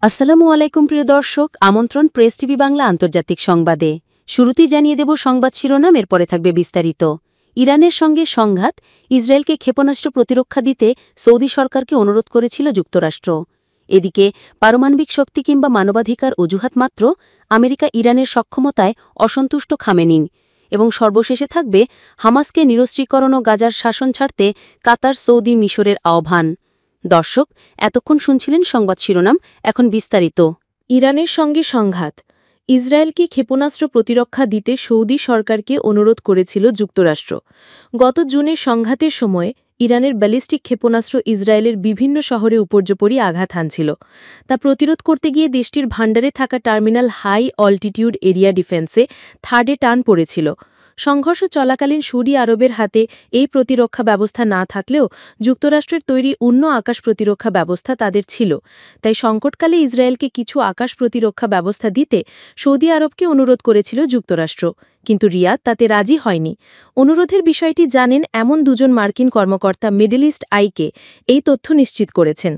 আসসালামু আলাইকুম প্রিয় দর্শক, আমন্ত্রণ প্রেস টিভি বাংলা আন্তর্জাতিক সংবাদে। শুরুতেই জানিয়ে দেব সংবাদ শিরোনাম, এরপরে থাকবে বিস্তারিত। ইরানের সঙ্গে সংঘাত, ইসরায়েলকে ক্ষেপণাস্ত্র প্রতিরক্ষা দিতে সৌদি সরকারকে অনুরোধ করেছিল যুক্তরাষ্ট্র। এদিকে পারমাণবিক শক্তি কিংবা মানবাধিকার অজুহাত মাত্র, আমেরিকা ইরানের সক্ষমতায় অসন্তুষ্ট খামেনি। এবং সর্বশেষে থাকবে হামাসকে নিরস্ত্রীকরণ ও গাজার শাসন ছাড়তে কাতার, সৌদি, মিশরের আহ্বান। দর্শক, এতক্ষণ শুনছিলেন সংবাদ শিরোনাম, এখন বিস্তারিত। ইরানের সঙ্গে সংঘাত, ইসরায়েলকে ক্ষেপণাস্ত্র প্রতিরক্ষা দিতে সৌদি সরকারকে অনুরোধ করেছিল যুক্তরাষ্ট্র। গত জুনে সংঘাতের সময় ইরানের ব্যালিস্টিক ক্ষেপণাস্ত্র ইসরায়েলের বিভিন্ন শহরে উপর্যুপরি আঘাত হানছিল। তা প্রতিরোধ করতে গিয়ে দেশটির ভান্ডারে থাকা টার্মিনাল হাই অল্টিটিউড এরিয়া ডিফেন্সে থার্ডে টান পড়েছিল। সংঘর্ষ চলাকালীন সৌদি আরবের হাতে এই প্রতিরক্ষা ব্যবস্থা না থাকলেও যুক্তরাষ্ট্রের তৈরি অন্য আকাশ প্রতিরক্ষা ব্যবস্থা তাদের ছিল। তাই সংকটকালে ইসরায়েলকে কিছু আকাশ প্রতিরক্ষা ব্যবস্থা দিতে সৌদি আরবকে অনুরোধ করেছিল যুক্তরাষ্ট্র, কিন্তু রিয়াদ তাতে রাজি হয়নি। অনুরোধের বিষয়টি জানেন এমন দুজন মার্কিন কর্মকর্তা মিডল ইস্ট আইকে এই তথ্য নিশ্চিত করেছেন।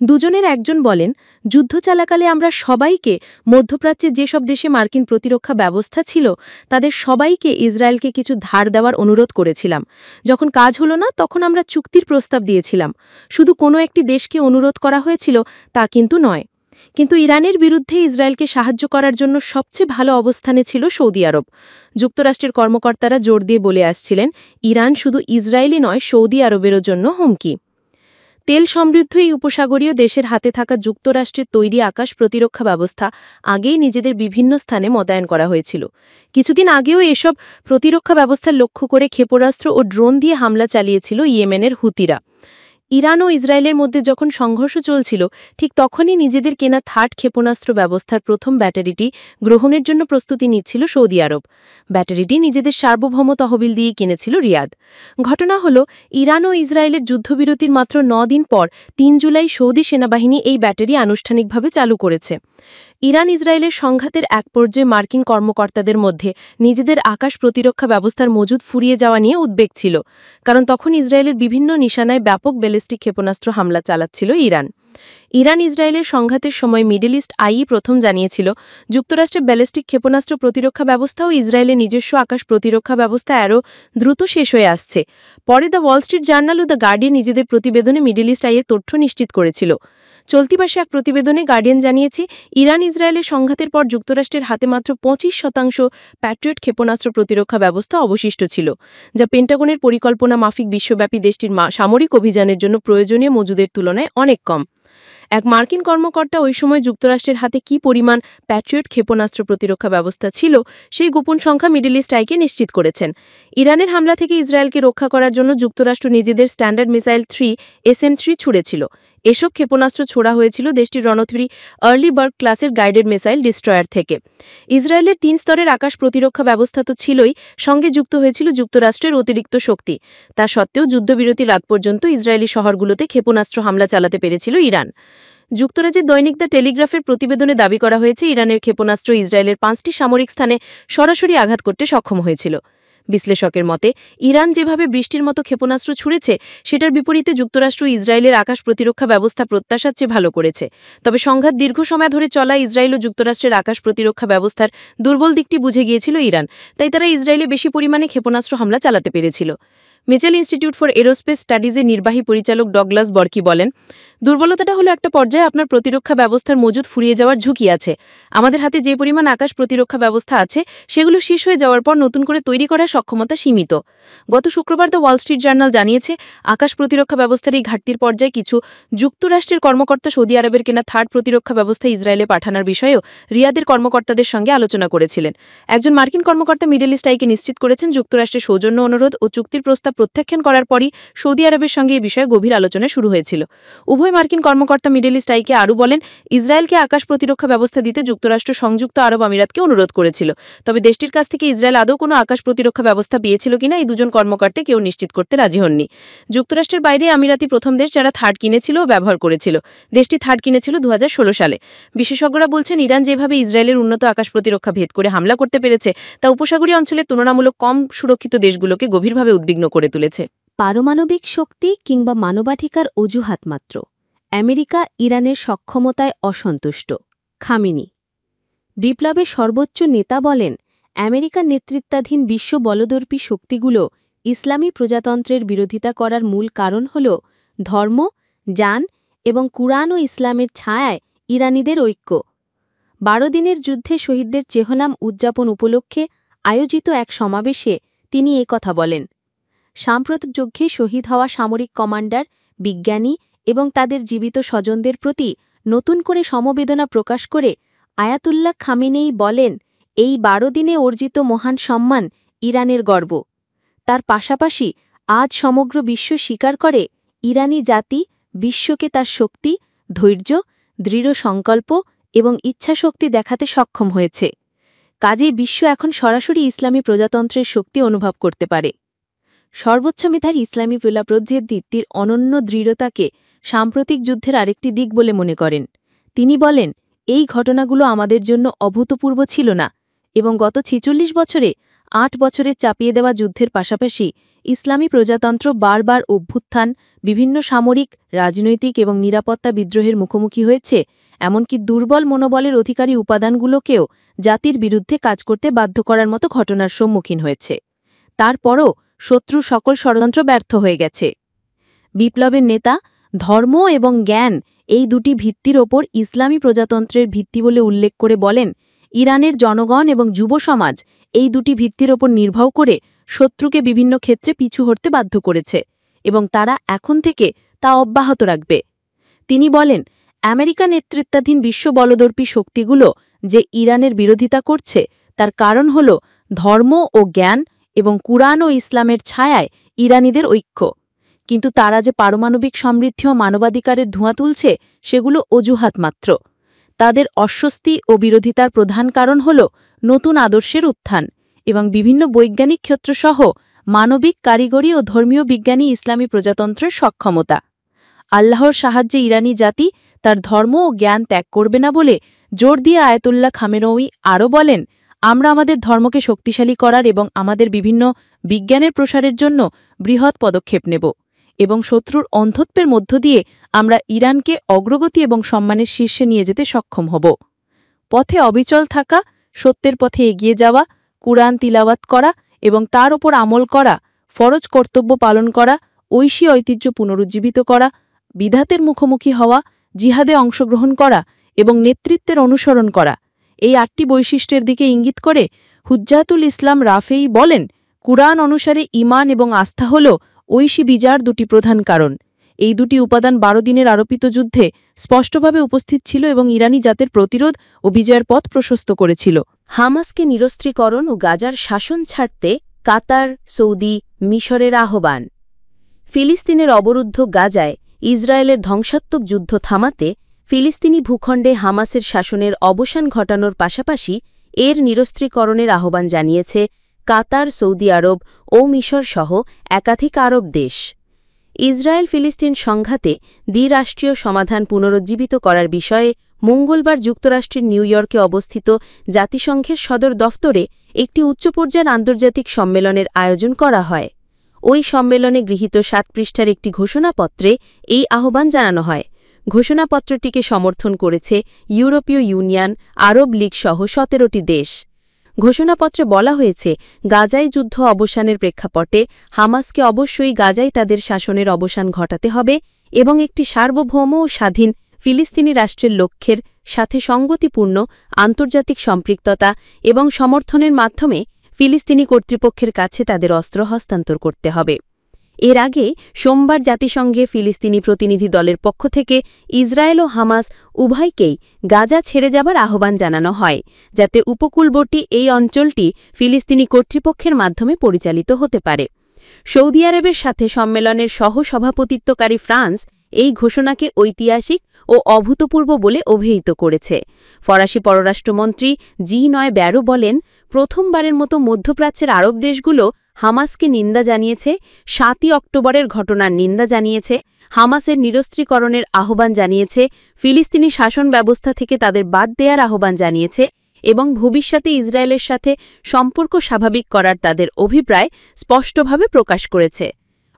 দুজনের একজন বলেন, যুদ্ধ চলাকালে আমরা সবাইকে, মধ্যপ্রাচ্যে যেসব দেশে মার্কিন প্রতিরক্ষা ব্যবস্থা ছিল তাদের সবাইকে ইসরায়েলকে কিছু ধার দেওয়ার অনুরোধ করেছিলাম। যখন কাজ হলো না তখন আমরা চুক্তির প্রস্তাব দিয়েছিলাম। শুধু কোনো একটি দেশকে অনুরোধ করা হয়েছিল তা কিন্তু নয়। কিন্তু ইরানের বিরুদ্ধে ইসরায়েলকে সাহায্য করার জন্য সবচেয়ে ভালো অবস্থানে ছিল সৌদি আরব। যুক্তরাষ্ট্রের কর্মকর্তারা জোর দিয়ে বলে আসছিলেন, ইরান শুধু ইসরায়েলই নয়, সৌদি আরবেরও জন্য হুমকি। তেল সমৃদ্ধ এই উপসাগরীয় দেশের হাতে থাকা যুক্তরাষ্ট্রের তৈরি আকাশ প্রতিরক্ষা ব্যবস্থা আগেই নিজেদের বিভিন্ন স্থানে মোতায়েন করা হয়েছিল। কিছুদিন আগেও এসব প্রতিরক্ষা ব্যবস্থার লক্ষ্য করে ক্ষেপণাস্ত্র ও ড্রোন দিয়ে হামলা চালিয়েছিল ইয়েমেনের হুতিরা। ইরান ও ইসরায়েলের মধ্যে যখন সংঘর্ষ চলছিল, ঠিক তখনই নিজেদের কেনা থার্ড ক্ষেপণাস্ত্র ব্যবস্থার প্রথম ব্যাটারিটি গ্রহণের জন্য প্রস্তুতি নিচ্ছিল সৌদি আরব। ব্যাটারিটি নিজেদের সার্বভৌম তহবিল দিয়ে কিনেছিল রিয়াদ। ঘটনা হল, ইরান ও ইসরায়েলের যুদ্ধবিরতির মাত্র 9 দিন পর 3 জুলাই সৌদি সেনাবাহিনী এই ব্যাটারি আনুষ্ঠানিকভাবে চালু করেছে। ইরান ইসরায়েলের সংঘাতের এক পর্যায়ে মার্কিন কর্মকর্তাদের মধ্যে নিজেদের আকাশ প্রতিরক্ষা ব্যবস্থার মজুদ ফুরিয়ে যাওয়া নিয়ে উদ্বেগ ছিল, কারণ তখন ইসরায়েলের বিভিন্ন নিশানায় ব্যাপক ব্যালিস্টিক ক্ষেপণাস্ত্র হামলা চালাচ্ছিল ইরান। ইরান ইসরায়েলের সংঘাতের সময় মিডল ইস্ট আই প্রথম জানিয়েছিল, যুক্তরাষ্ট্রের ব্যালিস্টিক ক্ষেপণাস্ত্র প্রতিরক্ষা ব্যবস্থা ও ইসরায়েলের নিজস্ব আকাশ প্রতিরক্ষা ব্যবস্থা আরও দ্রুত শেষ হয়ে আসছে। পরে দ্য ওয়াল স্ট্রিট জার্নাল ও দ্য গার্ডিয়ান নিজেদের প্রতিবেদনে মিডল ইস্ট আইয়ের তথ্য নিশ্চিত করেছিল। চলতি মাসে এক প্রতিবেদনে গার্ডিয়ান জানিয়েছে, ইরান ইসরায়েলের সংঘাতের পর যুক্তরাষ্ট্রের হাতে মাত্র 25% প্যাট্রিয়ট ক্ষেপণাস্ত্র প্রতিরক্ষা ব্যবস্থা অবশিষ্ট ছিল, যা পেন্টাগনের পরিকল্পনা মাফিক বিশ্বব্যাপী দেশটির সামরিক অভিযানের জন্য প্রয়োজনীয় মজুদের তুলনায় অনেক কম। এক মার্কিন কর্মকর্তা ওই সময় যুক্তরাষ্ট্রের হাতে কী পরিমাণ প্যাট্রিয়ট ক্ষেপণাস্ত্র প্রতিরক্ষা ব্যবস্থা ছিল সেই গোপন সংখ্যা মিডল ইস্ট আইকে নিশ্চিত করেছেন। ইরানের হামলা থেকে ইসরায়েলকে রক্ষা করার জন্য যুক্তরাষ্ট্র নিজেদের স্ট্যান্ডার্ড মিসাইল 3 SM-3 ছুড়েছিল। এসব ক্ষেপণাস্ত্র ছোড়া হয়েছিল দেশটির রণতরী আর্লি বার্গ ক্লাসের গাইডেড মিসাইল ডিস্ট্রয়ার থেকে। ইসরায়েলের 3 স্তরের আকাশ প্রতিরক্ষা ব্যবস্থা তো ছিলই, সঙ্গে যুক্ত হয়েছিল যুক্তরাষ্ট্রের অতিরিক্ত শক্তি। তা সত্ত্বেও যুদ্ধবিরতির রাত পর্যন্ত ইসরায়েলি শহরগুলোতে ক্ষেপণাস্ত্র হামলা চালাতে পেরেছিল ইরান। যুক্তরাজ্যের দৈনিক দ্য টেলিগ্রাফের প্রতিবেদনে দাবি করা হয়েছে, ইরানের ক্ষেপণাস্ত্র ইসরায়েলের 5টি সামরিক স্থানে সরাসরি আঘাত করতে সক্ষম হয়েছিল। বিশ্লেষকের মতে, ইরান যেভাবে বৃষ্টির মতো ক্ষেপণাস্ত্র ছুড়েছে সেটার বিপরীতে যুক্তরাষ্ট্র ইসরায়েলের আকাশ প্রতিরক্ষা ব্যবস্থা প্রত্যাশার চেয়ে ভালো করেছে। তবে সংঘাত দীর্ঘ সময় ধরে চলা ইসরায়েল ও যুক্তরাষ্ট্রের আকাশ প্রতিরক্ষা ব্যবস্থার দুর্বল দিকটি বুঝে গিয়েছিল ইরান, তাই তারা ইসরায়েলে বেশি পরিমাণে ক্ষেপণাস্ত্র হামলা চালাতে পেরেছিল। মিচেল ইনস্টিটিউট ফর এরোস্পেস স্টাডিজের নির্বাহী পরিচালক ডগলাস বর্কি বলেন, দুর্বলতাটা হলো একটা পর্যায়ে আপনার প্রতিরক্ষা ব্যবস্থার মজুদ ফুরিয়ে যাওয়ার ঝুঁকি আছে। আমাদের হাতে যে পরিমাণ আকাশ প্রতিরক্ষা ব্যবস্থা আছে সেগুলো শেষ হয়ে যাওয়ার পর নতুন করে তৈরি করার সক্ষমতা সীমিত। গত শুক্রবার দ্য ওয়াল স্ট্রিট জার্নাল জানিয়েছে, আকাশ প্রতিরক্ষা ব্যবস্থার এই ঘাটতির পর্যায়ে কিছু যুক্তরাষ্ট্রের কর্মকর্তা সৌদি আরবের কেনা থার্ড প্রতিরক্ষা ব্যবস্থা ইসরায়েলে পাঠানোর বিষয়েও রিয়াদের কর্মকর্তাদের সঙ্গে আলোচনা করেছিলেন। একজন মার্কিন কর্মকর্তা মিডল ইস্ট আইকে নিশ্চিত করেছেন, যুক্তরাষ্ট্রের সৌজন্য অনুরোধ ও চুক্তির প্রস্তাব প্রত্যাখ্যান করার পরই সৌদি আরবের সঙ্গে এই বিষয়ে গভীর আলোচনা শুরু হয়েছিল। উভয় মার্কিন কর্মকর্তা মিডল ইস্ট আইকে আরও বলেন, ইসরায়েলকে আকাশ প্রতিরক্ষা ব্যবস্থা দিতে যুক্তরাষ্ট্র সংযুক্ত আরব আমিরাতকে অনুরোধ করেছিল। তবে দেশটির কাছ থেকে ইসরায়েল আদৌ কোনো আকাশ প্রতিরক্ষা ব্যবস্থা পেয়েছিল কিনা এই দুজন কর্মকর্তা কেউ নিশ্চিত করতে রাজি হননি। যুক্তরাষ্ট্রের বাইরে আমিরাতি প্রথম দেশ যারা থার্ড কিনেছিল ও ব্যবহার করেছিল। দেশটি থার্ড কিনেছিল 2016 সালে। বিশেষজ্ঞরা বলছেন, ইরান যেভাবে ইসরায়েলের উন্নত আকাশ প্রতিরক্ষা ভেদ করে হামলা করতে পেরেছে তা উপসাগরীয় অঞ্চলের তুলনামূলক কম সুরক্ষিত দেশগুলোকে গভীরভাবে উদ্বিগ্ন করে তুলেছে। পারমাণবিক শক্তি কিংবা মানবাধিকার অজুহাত মাত্র, আমেরিকা ইরানের সক্ষমতায় অসন্তুষ্ট। খামেনি বিপ্লবের সর্বোচ্চ নেতা বলেন, আমেরিকার নেতৃত্বাধীন বিশ্ব বলদর্পী শক্তিগুলো ইসলামী প্রজাতন্ত্রের বিরোধিতা করার মূল কারণ হল ধর্ম, জান এবং কুরআন ও ইসলামের ছায়ায় ইরানিদের ঐক্য। 12 দিনের যুদ্ধে শহীদদের চেহনাম উদযাপন উপলক্ষে আয়োজিত এক সমাবেশে তিনি কথা বলেন। সাম্প্রতিক যুদ্ধে শহীদ হওয়া সামরিক কমান্ডার, বিজ্ঞানী এবং তাদের জীবিত স্বজনদের প্রতি নতুন করে সমবেদনা প্রকাশ করে আয়াতুল্লাহ খামেনেই বলেন, এই 12 দিনে অর্জিত মহান সম্মান ইরানের গর্ব। তার পাশাপাশি আজ সমগ্র বিশ্ব স্বীকার করে ইরানি জাতি বিশ্বকে তার শক্তি, ধৈর্য, দৃঢ় সংকল্প এবং ইচ্ছাশক্তি দেখাতে সক্ষম হয়েছে। কাজেই বিশ্ব এখন সরাসরি ইসলামী প্রজাতন্ত্রের শক্তি অনুভব করতে পারে। সর্বোচ্চ মেধার ইসলামী প্রজাতন্ত্রের অনন্য দৃঢ়তাকে সাম্প্রতিক যুদ্ধের আরেকটি দিক বলে মনে করেন। তিনি বলেন, এই ঘটনাগুলো আমাদের জন্য অভূতপূর্ব ছিল না এবং গত 46 বছরে 8 বছরের চাপিয়ে দেওয়া যুদ্ধের পাশাপাশি ইসলামী প্রজাতন্ত্র বারবার অভ্যুত্থান, বিভিন্ন সামরিক, রাজনৈতিক এবং নিরাপত্তা বিদ্রোহের মুখোমুখি হয়েছে, এমনকি দুর্বল মনোবলের অধিকারী উপাদানগুলোকেও জাতির বিরুদ্ধে কাজ করতে বাধ্য করার মতো ঘটনার সম্মুখীন হয়েছে। তারপরও শত্রু সকল ষড়যন্ত্র ব্যর্থ হয়ে গেছে। বিপ্লবের নেতা ধর্ম এবং জ্ঞান এই দুটি ভিত্তির ওপর ইসলামী প্রজাতন্ত্রের ভিত্তি বলে উল্লেখ করে বলেন, ইরানের জনগণ এবং যুব সমাজ এই দুটি ভিত্তির ওপর নির্ভর করে শত্রুকে বিভিন্ন ক্ষেত্রে পিছু হটতে বাধ্য করেছে এবং তারা এখন থেকে তা অব্যাহত রাখবে। তিনি বলেন, আমেরিকা নেতৃত্বাধীন বিশ্ব বলদর্পী শক্তিগুলো যে ইরানের বিরোধিতা করছে তার কারণ হল ধর্ম ও জ্ঞান এবং কুরআন ও ইসলামের ছায়ায় ইরানিদের ঐক্য। কিন্তু তারা যে পারমাণবিক সমৃদ্ধি ও মানবাধিকারের ধোঁয়া তুলছে সেগুলো অজুহাত মাত্র। তাদের অস্বস্তি ও বিরোধিতার প্রধান কারণ হল নতুন আদর্শের উত্থান এবং বিভিন্ন বৈজ্ঞানিক ক্ষেত্রসহ মানবিক, কারিগরি ও ধর্মীয় বিজ্ঞানী ইসলামী প্রজাতন্ত্রের সক্ষমতা। আল্লাহর সাহায্যে ইরানি জাতি তার ধর্ম ও জ্ঞান ত্যাগ করবে না বলে জোর দিয়ে আয়াতুল্লাহ খামেনেই আরও বলেন, আমরা আমাদের ধর্মকে শক্তিশালী করার এবং আমাদের বিভিন্ন বিজ্ঞানের প্রসারের জন্য বৃহৎ পদক্ষেপ নেব এবং শত্রুর অন্ধত্বের মধ্য দিয়ে আমরা ইরানকে অগ্রগতি এবং সম্মানের শীর্ষে নিয়ে যেতে সক্ষম হব। পথে অবিচল থাকা, সত্যের পথে এগিয়ে যাওয়া, কুরআন তিলাওয়াত করা এবং তার ওপর আমল করা, ফরজ কর্তব্য পালন করা, ঐশী ঐতিহ্য পুনরুজ্জীবিত করা, বিধাতের মুখোমুখি হওয়া, জিহাদে অংশগ্রহণ করা এবং নেতৃত্বের অনুসরণ করা, এই 8টি বৈশিষ্ট্যের দিকে ইঙ্গিত করে হুজ্জাতুল ইসলাম রাফেই বলেন, কুরআন অনুসারে ঈমান এবং আস্থা হল ঐশী বিজয়ের দুটি প্রধান কারণ। এই দুটি উপাদান 12 দিনের আরোপিত যুদ্ধে স্পষ্টভাবে উপস্থিত ছিল এবং ইরানি জাতের প্রতিরোধ ও বিজয়ের পথ প্রশস্ত করেছিল। হামাসকে নিরস্ত্রীকরণ ও গাজার শাসন ছাড়তে কাতার, সৌদি, মিশরের আহ্বান। ফিলিস্তিনের অবরুদ্ধ গাজায় ইসরায়েলের ধ্বংসাত্মক যুদ্ধ থামাতে ফিলিস্তিনি ভূখণ্ডে হামাসের শাসনের অবসান ঘটানোর পাশাপাশি এর নিরস্ত্রীকরণের আহ্বান জানিয়েছে কাতার, সৌদি আরব ও মিশর সহ একাধিক আরব দেশ। ইসরায়েল ফিলিস্তিন সংঘাতে দ্বিরাষ্ট্রীয় সমাধান পুনরুজ্জীবিত করার বিষয়ে মঙ্গলবার যুক্তরাষ্ট্রের নিউ ইয়র্কে অবস্থিত জাতিসংঘের সদর দফতরে একটি উচ্চ পর্যায়ের আন্তর্জাতিক সম্মেলনের আয়োজন করা হয়। ওই সম্মেলনে গৃহীত 7 পৃষ্ঠার একটি ঘোষণাপত্রে এই আহ্বান জানানো হয়। ঘোষণাপত্রটিকে সমর্থন করেছে ইউরোপীয় ইউনিয়ন, আরব লীগ সহ 17টি দেশ। ঘোষণাপত্রে বলা হয়েছে, গাজায় যুদ্ধ অবসানের প্রেক্ষাপটে হামাসকে অবশ্যই গাজায় তাদের শাসনের অবসান ঘটাতে হবে এবং একটি সার্বভৌম ও স্বাধীন ফিলিস্তিনি রাষ্ট্রের লক্ষ্যের সাথে সঙ্গতিপূর্ণ আন্তর্জাতিক সম্পৃক্ততা এবং সমর্থনের মাধ্যমে ফিলিস্তিনি কর্তৃপক্ষের কাছে তাদের অস্ত্র হস্তান্তর করতে হবে। এর আগে সোমবার জাতিসংঘে ফিলিস্তিনি প্রতিনিধি দলের পক্ষ থেকে ইসরায়েল ও হামাস উভয়কেই গাজা ছেড়ে যাবার আহ্বান জানানো হয়, যাতে উপকূলবর্তী এই অঞ্চলটি ফিলিস্তিনি কর্তৃপক্ষের মাধ্যমে পরিচালিত হতে পারে। সৌদি আরবের সাথে সম্মেলনের সহ-সভাপতিত্বকারী ফ্রান্স এই ঘোষণাকে ঐতিহাসিক ও অভূতপূর্ব বলে অভিহিত করেছে। ফরাসি পররাষ্ট্রমন্ত্রী জি9 ব্যারো বলেন, প্রথমবারের মতো মধ্যপ্রাচ্যের আরব দেশগুলো হামাসকে নিন্দা জানিয়েছে, 7ই অক্টোবরের ঘটনার নিন্দা জানিয়েছে, হামাসের নিরস্ত্রীকরণের আহ্বান জানিয়েছে, ফিলিস্তিনি শাসন ব্যবস্থা থেকে তাদের বাদ দেওয়ার আহ্বান জানিয়েছে এবং ভবিষ্যতে ইসরায়েলের সাথে সম্পর্ক স্বাভাবিক করার তাদের অভিপ্রায় স্পষ্টভাবে প্রকাশ করেছে।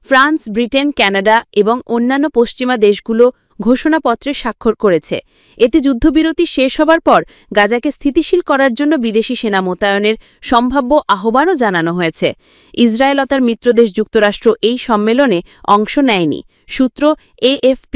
ফ্রান্স, ব্রিটেন, কানাডা এবং অন্যান্য পশ্চিমা দেশগুলো ঘোষণাপত্রে স্বাক্ষর করেছে। এতে যুদ্ধবিরতি শেষ হবার পর গাজাকে স্থিতিশীল করার জন্য বিদেশি সেনা মোতায়েনের সম্ভাব্য আহ্বানও জানানো হয়েছে। ইসরায়েল ও তার মিত্রদেশ যুক্তরাষ্ট্র এই সম্মেলনে অংশ নেয়নি। সূত্র AFP।